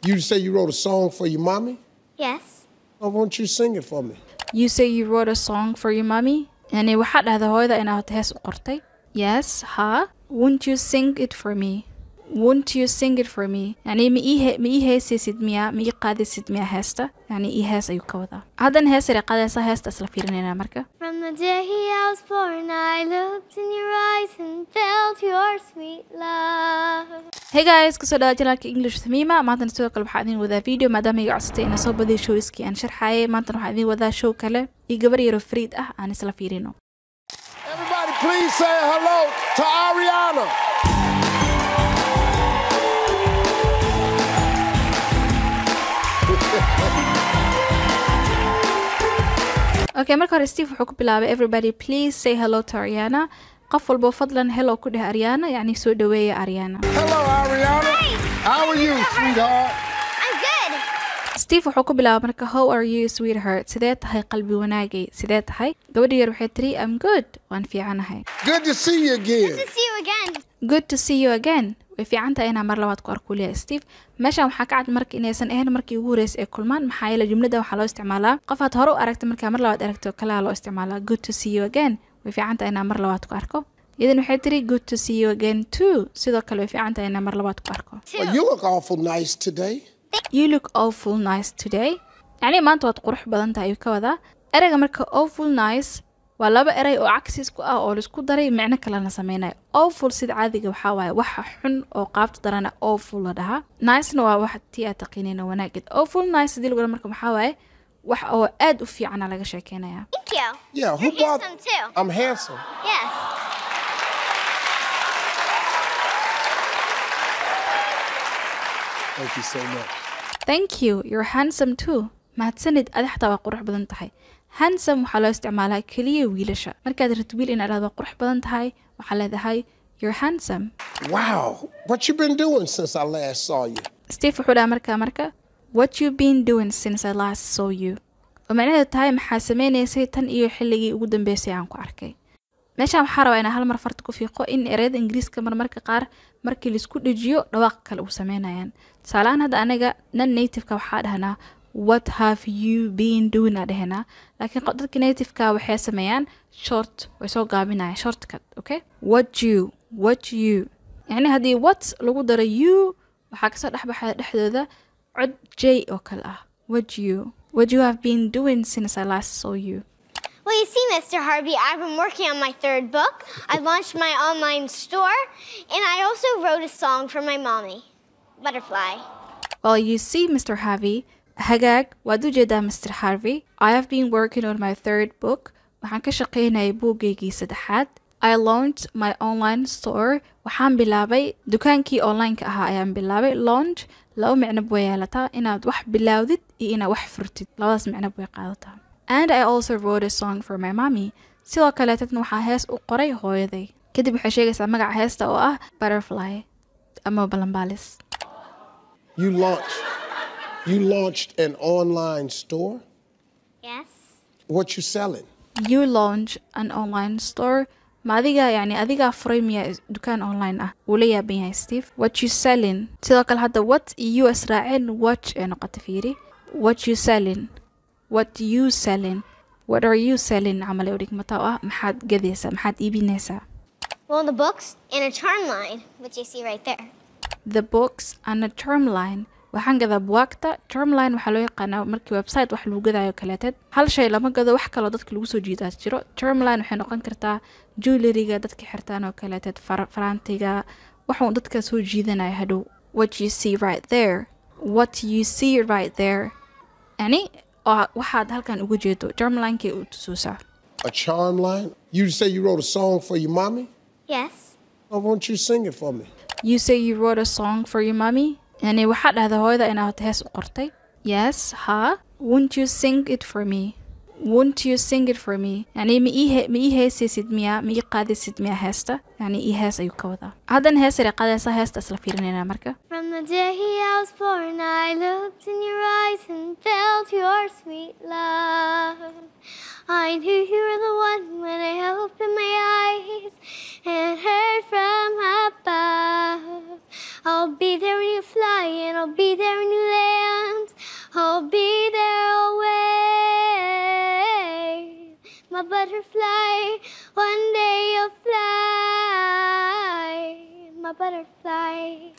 You say you wrote a song for your mommy? Yes. Oh, won't you sing it for me? You say you wrote a song for your mommy. يعني waxaa dhahda hooyada inaad hees u qortay. Yes, ha. Won't you sing it for me? Won't you sing it for me? يعني ma ii heesaysid miya, ma ii qaadaysid miya heesta? يعني ii hees ayuu ka wadaa. Haddan hees ay qaadaysaa heesta isla fiirinayna marka. From the day I was born, I looked in your eyes and felt your sweet love. Hey guys, kusoo dhawaad channelka English with Mima. Maanta sidoo kale waxaan idin wadaa video maadaama iga codsatay inaan soo badiyo showskii aan sharxayay. Maanta waxaan idin wadaa show kale iyo gabar yaro Friid ah aan isla fiirino. Everybody please say hello to Ariana. Okay, marka hore Steve wuxuu ku bilaabay everybody please say hello to Ariana. qof walba fadlan hello ku dheh Ariana, yani soo dhaweeya Ariana. Hello Ariana. Hey. How are you, sweetheart? I'm good. Steve wuxuu ku bilaabay marka how are you sweetheart? Sidee tahay qalbi wanaagay? Sidee tahay? Gabadha yar waxay tiri I'm good. Waan fiicanahay. Good to see you again. Good to see you again. Good to see you again. way fiican tahay inaan mar labaad ku arko leeyahay Steve. Meeshan waxaa ka cad marka inaysan ahayn markii ugu horeysay ee kulmaan, maxaa yeelay jumlada waxaa loo isticmaalaa qof aad hore u aragtay marka mar labaad aragto kala loo isticmaalaa good to see you again. way fiican tahay inaan mar labaad ku arko. idan waxay tiri good to see you again too. sidoo kale way fiican tahay inaan mar labaad ku arko. Well, you look awful nice today. You look awful nice today. يعني maanta waad qurux badan tahay ka wada. erayga marka awful nice waa laba eray oo cagsis ku ah oo la isku daray macno kale la sameeyay. awful sida caadiga waxa waaye wax xun oo qaabta darana awful la dhaha. nice na waa wax tii aad taqiinina wanaagid. awful nice hadii lagu marka waxa waaye wax oo aad u fiican laga sheekeynaya. Thank you. Yeah, who You're bought? handsome too. I'm handsome. Yes. Thank you so much. Thank you. You're handsome too. mahadsanid adi xataa waa qurux badan tahay. handsome waxaa loo isticmaalaa kaliya wiilasha. markaad rabto wiil inaad dhahdo qurux badan tahay waxaa leedahay you're handsome. Wow, what you been doing since I last saw you? Steve wuxuu dhaha marka what you been doing since I last saw you. oo macnaheedu tahay maxaa sameynaysay tan iyo xilligii ugu dambeysay aan ku arkay. meeshaan waxaa rabaa inaan hal mar farta ku fiiqo in ereyada Ingiriiska marmarka qaar markii la isku dhajiyo dhawaaq kale u sameynayaan. Tusaalahan hadda aniga non native ka waxaa dhahnaa what have you been doing dhahnaa, laakiin dadka native ka waxay sameeyaan short way soo gaabinayaan shortcut. okay, what you yani hadii what lagu daro you waxaa ka soo dhaxbaxaya dhexdooda cod j oo kale ah. what you have been doing since I last saw you. Well, you see, Mr. Harvey, I've been working on my third book. I launched my online store, and I also wrote a song for my mommy, Butterfly. Well, you see, Mr. Harvey, hagaag waad u jeedaa Mr. Harvey. I have been working on my third book. waxaan ka shaqeynayay buugaygii saddexaad. I launched my online store. waxaan bilaabay dukaankii online-ka ahaa ayaan bilaabay. launch laba micno way yeelataa inaad wax bilaawdid iyo inaad wax furtid. labadaas micno way qaadataa. And I also wrote a song for my mommy. sidoo kale tadna waxaa hees u qoray hooyaday. kadib waxay sheegaysaa magaca heesta oo ah Butterfly ama balanbaalis. You launched an online store? Yes. What you selling? You launch an online store. ma adiga yani adiga furay miya dukaan online ah. wuu la yaaban yahay Steve. What you selling. sidoo kale hadda what you israacin watch ee noqota fiiri. What you selling. What you selling. What are you selling camal ay u dhigmata oo ah maxaad gadaysaa maxaad iibinaysaa. Well, the books and a charm line, which you see right there. The books and a term line. waxaan gadaa buwaagta. term line waxaa loo yaqaanaa markii website wax lagu gadaayo kaleeteed hal shay lama gado wax kaloo dadka lagu soo jiidaa jiro. term line waxay noqon kartaa jewelryga dadka xirtaan oo kaleeteed faraantiga waxaan dadka soo jiidanaya hadhow. What you see right there. What you see right there. yani waxaad halkan ugu jeedo term line-kii u tusuusaa. A charm line? You say you wrote a song for your mommy? Yes. Oh, won't you sing it for me? You say you wrote a song for your mommy. يعني waxaa dhahda hooyada inaad hees u qortay. Yes, ha. Won't you sing it for me? Won't you sing it for me? يعني ma ii heesaysid miya, ma ii qaadaysid miya heesta? يعني ii hees ayuu ka wadaa. haddan hees ay qaadaysaa heesta isla fiirinayna marka. From the day I was born, I looked in your eyes and felt your sweet love. I knew you were the one when I opened my eyes and heard from above. I'll be there when you fly, and I'll be there when you land. I'll be there always. My butterfly, one day you'll fly. My butterfly.